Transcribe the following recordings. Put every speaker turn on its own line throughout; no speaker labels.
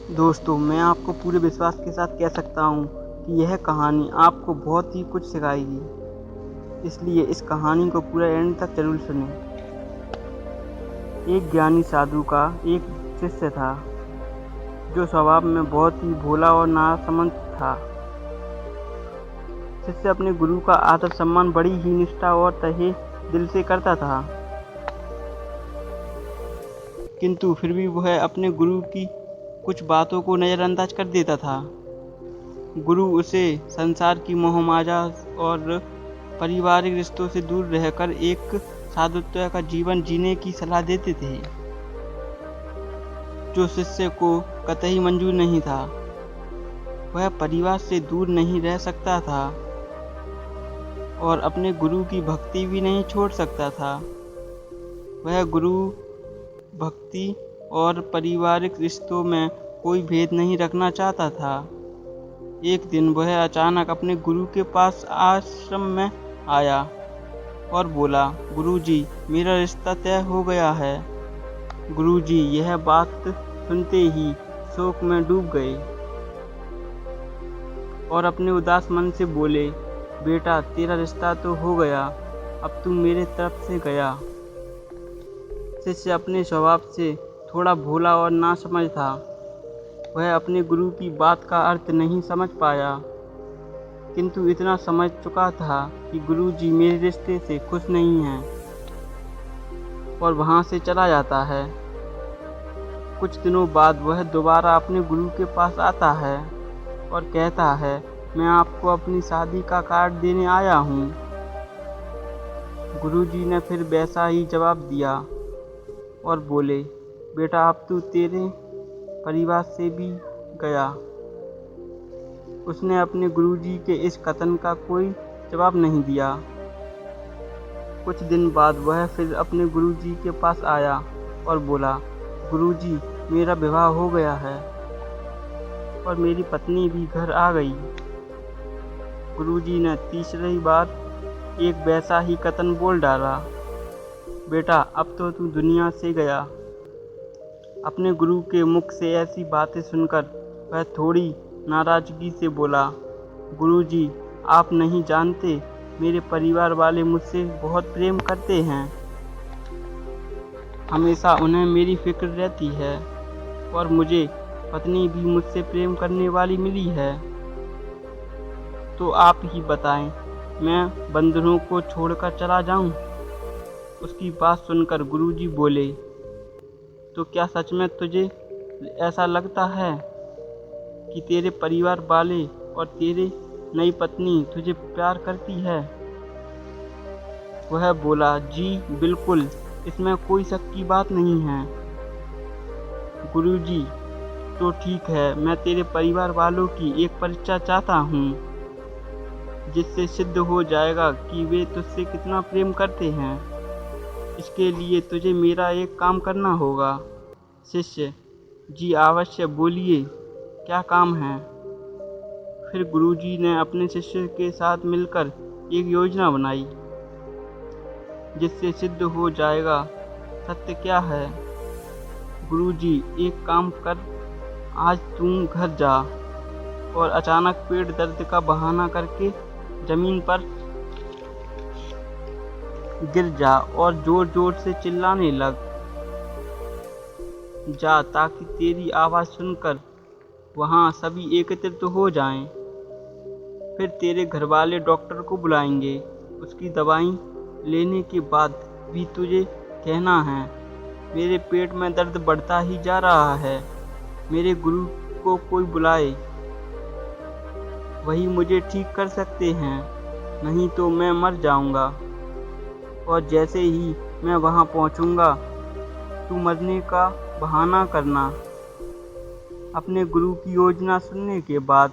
दोस्तों, मैं आपको पूरे विश्वास के साथ कह सकता हूँ कि यह कहानी आपको बहुत ही कुछ सिखाएगी, इसलिए इस कहानी को पूरा एंड तक जरूर सुनें। एक ज्ञानी साधु का एक शिष्य था, जो स्वभाव में बहुत ही भोला और नासमझ था। शिष्य अपने गुरु का आदर सम्मान बड़ी ही निष्ठा और तहे दिल से करता था, किंतु फिर भी वह अपने गुरु की कुछ बातों को नज़रअंदाज कर देता था। गुरु उसे संसार की मोहमाया और पारिवारिक रिश्तों से दूर रहकर एक साधुत्व का जीवन जीने की सलाह देते थे, जो शिष्य को कतई मंजूर नहीं था। वह परिवार से दूर नहीं रह सकता था और अपने गुरु की भक्ति भी नहीं छोड़ सकता था। वह गुरु भक्ति और पारिवारिक रिश्तों में कोई भेद नहीं रखना चाहता था। एक दिन वह अचानक अपने गुरु के पास आश्रम में आया और बोला, गुरुजी, मेरा रिश्ता तय हो गया है। गुरुजी यह बात सुनते ही शोक में डूब गए और अपने उदास मन से बोले, बेटा, तेरा रिश्ता तो हो गया, अब तू मेरे तरफ से गया। शिष्य अपने स्वभाव से थोड़ा भोला और नासमझ था। वह अपने गुरु की बात का अर्थ नहीं समझ पाया, किंतु इतना समझ चुका था कि गुरुजी मेरे रिश्ते से खुश नहीं हैं और वहां से चला जाता है। कुछ दिनों बाद वह दोबारा अपने गुरु के पास आता है और कहता है, मैं आपको अपनी शादी का कार्ड देने आया हूँ। गुरुजी ने फिर वैसा ही जवाब दिया और बोले, बेटा, अब तू तेरे परिवार से भी गया। उसने अपने गुरुजी के इस कथन का कोई जवाब नहीं दिया। कुछ दिन बाद वह फिर अपने गुरुजी के पास आया और बोला, गुरुजी, मेरा विवाह हो गया है और मेरी पत्नी भी घर आ गई। गुरुजी ने तीसरी बार एक वैसा ही कथन बोल डाला, बेटा, अब तो तू दुनिया से गया। अपने गुरु के मुख से ऐसी बातें सुनकर वह थोड़ी नाराजगी से बोला, गुरुजी, आप नहीं जानते, मेरे परिवार वाले मुझसे बहुत प्रेम करते हैं। हमेशा उन्हें मेरी फिक्र रहती है और मुझे पत्नी भी मुझसे प्रेम करने वाली मिली है। तो आप ही बताएं, मैं बंधनों को छोड़कर चला जाऊं? उसकी बात सुनकर गुरुजी बोले, तो क्या सच में तुझे ऐसा लगता है कि तेरे परिवार वाले और तेरी नई पत्नी तुझे प्यार करती है? वह बोला, जी बिल्कुल, इसमें कोई शक की बात नहीं है। गुरुजी, तो ठीक है, मैं तेरे परिवार वालों की एक परीक्षा चाहता हूँ, जिससे सिद्ध हो जाएगा कि वे तुझसे कितना प्रेम करते हैं। इसके लिए तुझे मेरा एक काम करना होगा। शिष्य, जी अवश्य, बोलिए, क्या काम है? फिर गुरुजी ने अपने शिष्य के साथ मिलकर एक योजना बनाई, जिससे सिद्ध हो जाएगा सत्य क्या है। गुरुजी, एक काम कर, आज तुम घर जा और अचानक पेट दर्द का बहाना करके जमीन पर गिर जा और जोर जोर से चिल्लाने लग जा, ताकि तेरी आवाज़ सुनकर वहाँ सभी एकत्रित हो जाएं। फिर तेरे घरवाले डॉक्टर को बुलाएंगे। उसकी दवाई लेने के बाद भी तुझे कहना है, मेरे पेट में दर्द बढ़ता ही जा रहा है, मेरे गुरु को कोई बुलाए, वही मुझे ठीक कर सकते हैं, नहीं तो मैं मर जाऊंगा। और जैसे ही मैं वहां पहुंचूंगा, तू मरने का बहाना करना। अपने गुरु की योजना सुनने के बाद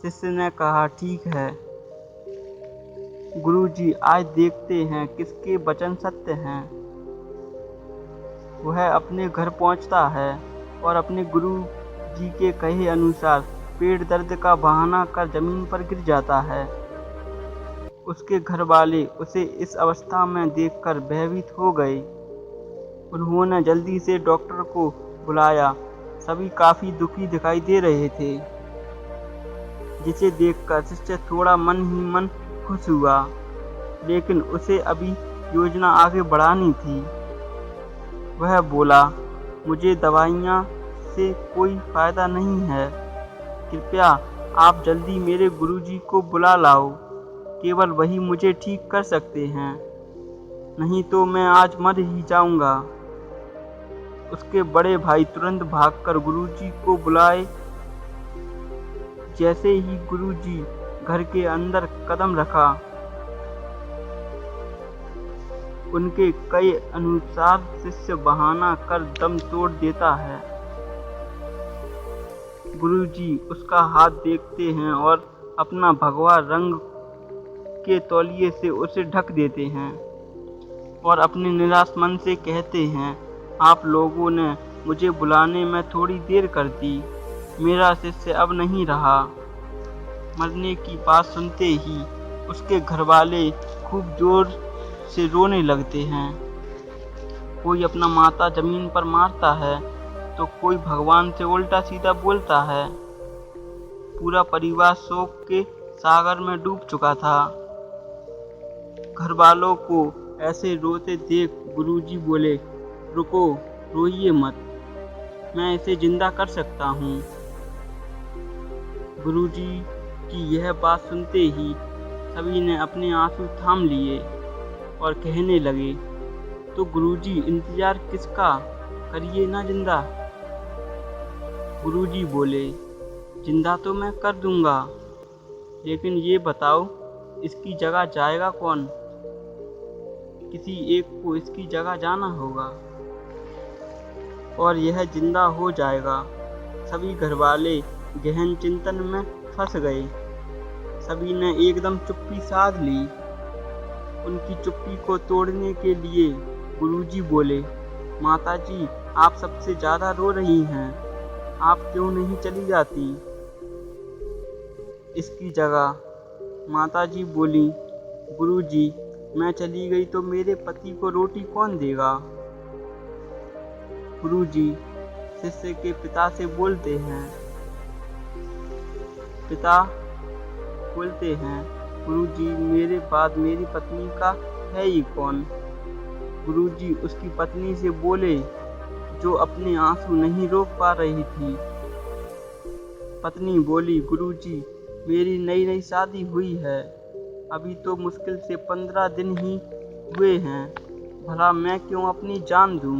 शिष्य ने कहा, ठीक है गुरुजी, आज देखते हैं किसके वचन सत्य हैं। वह अपने घर पहुंचता है और अपने गुरु जी के कहे अनुसार पेट दर्द का बहाना कर जमीन पर गिर जाता है। उसके घर वाले उसे इस अवस्था में देखकर भयभीत हो गए। उन्होंने जल्दी से डॉक्टर को बुलाया। सभी काफी दुखी दिखाई दे रहे थे, जिसे देखकर शिष्य थोड़ा मन ही मन खुश हुआ, लेकिन उसे अभी योजना आगे बढ़ानी थी। वह बोला, मुझे दवाइयाँ से कोई फायदा नहीं है, कृपया आप जल्दी मेरे गुरुजी को बुला लाओ, केवल वही मुझे ठीक कर सकते हैं, नहीं तो मैं आज मर ही जाऊंगा। उसके बड़े भाई तुरंत भागकर गुरुजी को बुलाए। जैसे ही गुरुजी घर के अंदर कदम रखा, उनके कई अनुसार शिष्य बहाना कर दम तोड़ देता है। गुरुजी उसका हाथ देखते हैं और अपना भगवा रंग के तौलिए से उसे ढक देते हैं और अपने निराश मन से कहते हैं, आप लोगों ने मुझे बुलाने में थोड़ी देर कर दी, मेरा शिष्य अब नहीं रहा। मरने की बात सुनते ही उसके घरवाले खूब जोर से रोने लगते हैं। कोई अपना माथा जमीन पर मारता है तो कोई भगवान से उल्टा सीधा बोलता है। पूरा परिवार शोक के सागर में डूब चुका था। घरवालों को ऐसे रोते देख गुरुजी बोले, रुको, रोइए मत, मैं इसे जिंदा कर सकता हूँ। गुरुजी की यह बात सुनते ही सभी ने अपने आंसू थाम लिए और कहने लगे, तो गुरुजी इंतजार किसका, करिए ना जिंदा। गुरुजी बोले, जिंदा तो मैं कर दूंगा, लेकिन ये बताओ इसकी जगह जाएगा कौन? किसी एक को इसकी जगह जाना होगा और यह जिंदा हो जाएगा। सभी घरवाले गहन चिंतन में फंस गए। सभी ने एकदम चुप्पी साध ली। उनकी चुप्पी को तोड़ने के लिए गुरुजी बोले, माताजी आप सबसे ज्यादा रो रही हैं, आप क्यों नहीं चली जाती इसकी जगह? माताजी बोली, गुरुजी मैं चली गई तो मेरे पति को रोटी कौन देगा? गुरुजी शिष्य के पिता से बोलते हैं। पिता बोलते हैं, गुरुजी मेरे बाद मेरी पत्नी का है ही कौन? गुरुजी उसकी पत्नी से बोले, जो अपने आंसू नहीं रोक पा रही थी। पत्नी बोली, गुरुजी मेरी नई नई शादी हुई है, अभी तो मुश्किल से 15 दिन ही हुए हैं, भला मैं क्यों अपनी जान दूं?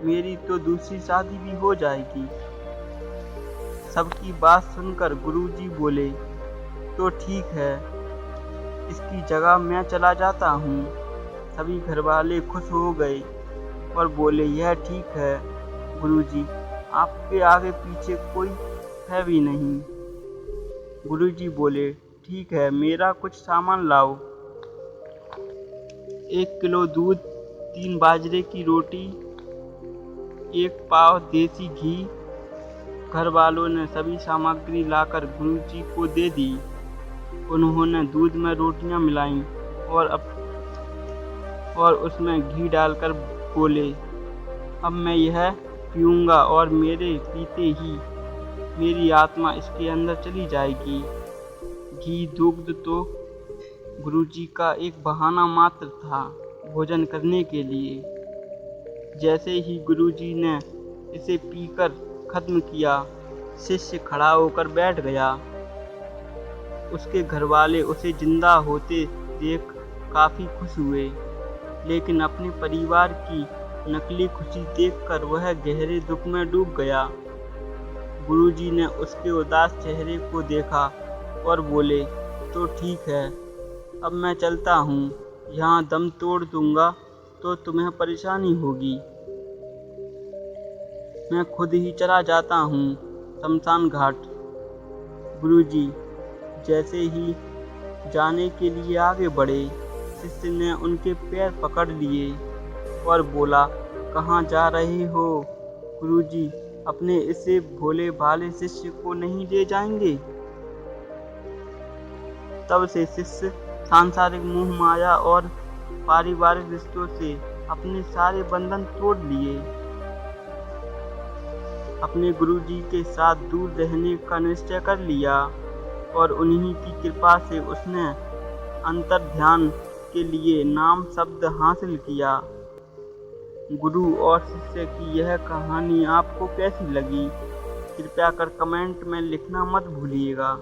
मेरी तो दूसरी शादी भी हो जाएगी। सबकी बात सुनकर गुरुजी बोले, तो ठीक है, इसकी जगह मैं चला जाता हूँ। सभी घरवाले खुश हो गए और बोले, यह ठीक है गुरुजी, आपके आगे पीछे कोई है भी नहीं। गुरुजी बोले, ठीक है, मेरा कुछ सामान लाओ। 1 किलो दूध, 3 बाजरे की रोटी, 1 पाव देसी घी। घर वालों ने सभी सामग्री लाकर गुरुजी को दे दी। उन्होंने दूध में रोटियां मिलाईं और उसमें घी डालकर बोले, अब मैं यह पीऊँगा और मेरे पीते ही मेरी आत्मा इसके अंदर चली जाएगी। घी दुग्ध तो गुरुजी का एक बहाना मात्र था भोजन करने के लिए। जैसे ही गुरुजी ने इसे पीकर खत्म किया, शिष्य खड़ा होकर बैठ गया। उसके घरवाले उसे जिंदा होते देख काफी खुश हुए, लेकिन अपने परिवार की नकली खुशी देखकर वह गहरे दुख में डूब गया। गुरुजी ने उसके उदास चेहरे को देखा और बोले, तो ठीक है, अब मैं चलता हूँ, यहाँ दम तोड़ दूंगा तो तुम्हें परेशानी होगी। मैं खुद ही चला जाता हूँ शमशान घाट। गुरुजी जैसे ही जाने के लिए आगे बढ़े, शिष्य ने उनके पैर पकड़ लिए और बोला, कहाँ जा रहे हो गुरुजी? अपने इसे भोले भाले शिष्य को नहीं ले जाएंगे? तब से शिष्य सांसारिक मोह माया और पारिवारिक रिश्तों से अपने सारे बंधन तोड़ लिए। अपने गुरुजी के साथ दूर रहने का निश्चय कर लिया और उन्हीं की कृपा से उसने अंतर्ध्यान के लिए नाम शब्द हासिल किया। गुरु और शिष्य की यह कहानी आपको कैसी लगी? कृपया कर कमेंट में लिखना मत भूलिएगा।